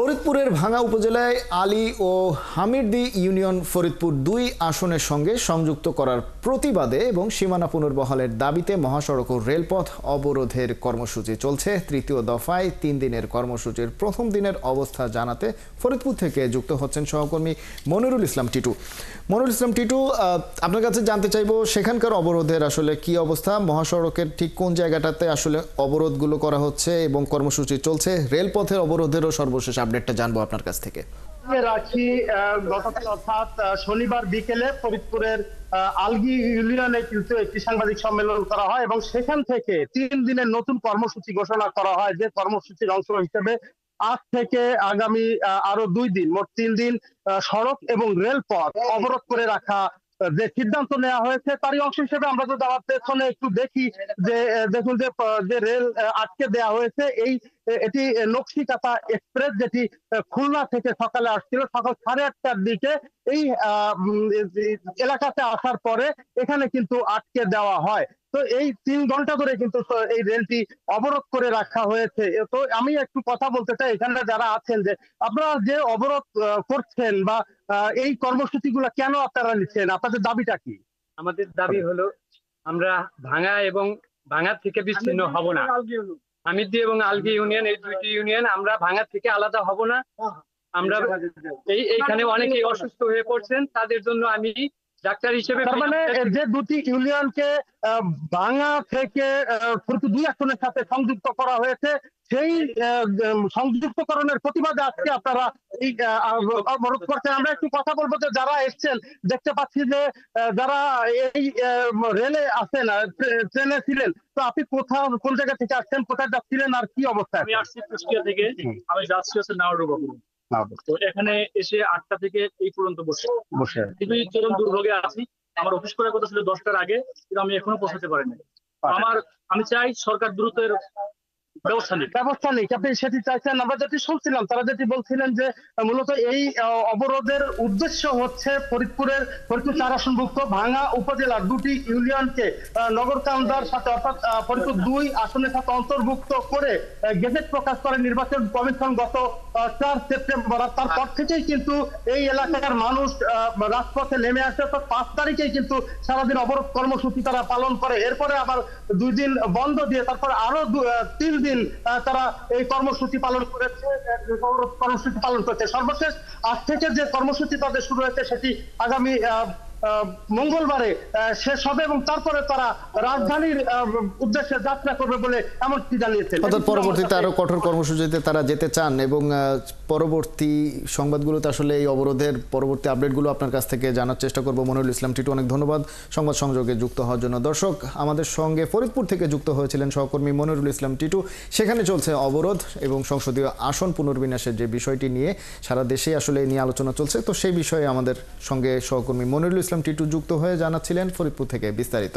ফরিদপুরের ভাঙ্গা উপজেলায় আলী ও হামিরদি ইউনিয়ন ফরিদপুর ২ আসনের সঙ্গে সংযুক্ত করার প্রতিবাদে এবং সীমানা পুনর্বহালের দাবিতে মহাসড়ক ও রেলপথ অবরোধের কর্মসূচি চলছে। তৃতীয় দফায় ৩ দিনের কর্মসূচির প্রথম দিনের অবস্থা জানাতে ফরিদপুর থেকে যুক্ত হচ্ছেন সহকর্মী মনিরুল ইসলাম টিটু। মনিরুল ইসলাম টিটু, আপনার কাছে জানতে চাইব সেখানকার অবরোধের আসলে কি অবস্থা, মহাসড়কের ঠিক কোন জায়গাটাতে আসলে অবরোধগুলো করা হচ্ছে এবং কর্মসূচি চলছে, রেলপথের অবরোধেরও সর্বশেষ আপডেটটা জানবো আপনার কাছ থেকে। রাখি গতকাল অর্থাৎ শনিবার বিকেলে ফরিদপুরের আলগি ইউনিয়নে কিন্তু একটি সাংবাদিক সম্মেলন করা হয় এবং সেখান থেকে ৩ দিনের নতুন কর্মসূচি ঘোষণা করা হয়, যে কর্মসূচির অংশ হিসেবে আজ থেকে আগামী আরো ২ দিন, মোট ৩ দিন সড়ক এবং রেলপথ অবরোধ করে রাখা যে সিদ্ধান্ত নেওয়া হয়েছে তারই অংশ হিসেবে আমরা যদি আমার পেছনে একটু দেখি যে দেখুন যে রেল আটকে দেওয়া হয়েছে। এটি নকশিকাঁথা এক্সপ্রেস, যেটি খুলনা থেকে সকালে আসছিল সকাল 8:30টার দিকে এই এলাকাতে আসার পরে এখানে কিন্তু আটকে দেওয়া হয়। তো এই ৩ ঘন্টা ধরে কিন্তু এই রেলটি অবরোধ করে রাখা হয়েছে। তো আমি একটু কথা বলতে চাই এখানে যারা আছেন, যে আপনারা যে অবরোধ করছেন বা এই কর্মসূচিগুলো কেন আপনারা নিচ্ছেন, আপনাদের দাবিটা কি? আমাদের দাবি হলো আমরা ভাঙ্গা এবং ভাঙ্গা থেকে বিচ্ছিন্ন হব না। হামিরদি এবং আলগি ইউনিয়ন, এই দুইটি ইউনিয়ন, আমরা ভাঙ্গা থেকে আলাদা হব না। আমরা এইখানে অনেকেই অসুস্থ হয়ে পড়ছেন, তাদের জন্য আমি ডাক্তার হিসেবে, মানে যে দুটি ইউনিয়নকে ভাঙ্গা থেকে ফরিদপুর ২ আসনের সাথে সংযুক্ত করা হয়েছে, সেই সংযুক্তকরণের প্রতিবাদে আজকে আপনারা এই অবরোধ করছেন। আমরা একটু কথা বলবো যে যারা এসছেন, দেখতে পাচ্ছি যে যারা এই রেলে আসেন, ট্রেনে ছিলেন, তো আপনি কোন জায়গা থেকে আসছেন, কোথায় যাচ্ছিলেন আর কি অবস্থা? আমি আসছি কুষ্টিয়া থেকে, আমি যাচ্ছি হচ্ছে নাওরবাবু। তো এখানে এসে ৮টা থেকে এই পর্যন্ত বসে খুবই চরম দুর্ভোগে আছি। আমার অফিস করার কথা ছিল 10টার আগে, কিন্তু আমি এখনো পৌঁছাতে পারিনি। আমি চাই সরকার দ্রুত ব্যবস্থা নেই, আপনি সেটি চাইছেন। আমরা যেটি শুনছিলাম, তারা যেটি বলছিলেন যে মূলত এই অবরোধের উদ্দেশ্য হচ্ছে ফরিদপুর ৪ আসনভুক্ত ভাঙ্গা উপজেলার দুটি ইউনিয়নকে নগর কান্দার সাথে অর্থাৎ ফরিদপুর ২ আসনের সাথে অন্তর্ভুক্ত করে গেজেট প্রকাশ করে নির্বাচন কমিশন গত ৪ সেপ্টেম্বর। তারপর থেকেই কিন্তু এই এলাকার মানুষ রাজপথে নেমে আসে। তো ৫ তারিখেই কিন্তু সারাদিন অবরোধ কর্মসূচি তারা পালন করে, এরপরে আবার ২ দিন বন্ধ দিয়ে তারপর আরো ৩ দিন তারা এই কর্মসূচি পালন করছে। সর্বশেষ আজ থেকে যে কর্মসূচি তাদের শুরু হয়েছে সেটি আগামী মঙ্গলবারে শেষ হবে এবং তারপরে তারা রাজধানীর উদ্দেশ্যে যাত্রা করবে বলে এমনটি জানিয়েছেন। পরবর্তীতে আরো কঠোর কর্মসূচিতে তারা যেতে চান এবং পরবর্তী সংবাদগুলোতে আসলে এই অবরোধের পরবর্তী আপডেটগুলো আপনার কাছ থেকে জানার চেষ্টা করব। মনিরুল ইসলাম টিটু, অনেক ধন্যবাদ সংবাদ সংযোগে যুক্ত হওয়ার জন্য। দর্শক, আমাদের সঙ্গে ফরিদপুর থেকে যুক্ত হয়েছিলেন সহকর্মী মনিরুল ইসলাম টিটু। সেখানে চলছে অবরোধ এবং সংসদীয় আসন পুনর্বিন্যাসের যে বিষয়টি নিয়ে সারা দেশেই আসলে নিয়ে আলোচনা চলছে, তো সেই বিষয়ে আমাদের সঙ্গে সহকর্মী মনিরুল ইসলাম টিটু যুক্ত হয়ে জানাচ্ছিলেন ফরিদপুর থেকে বিস্তারিত।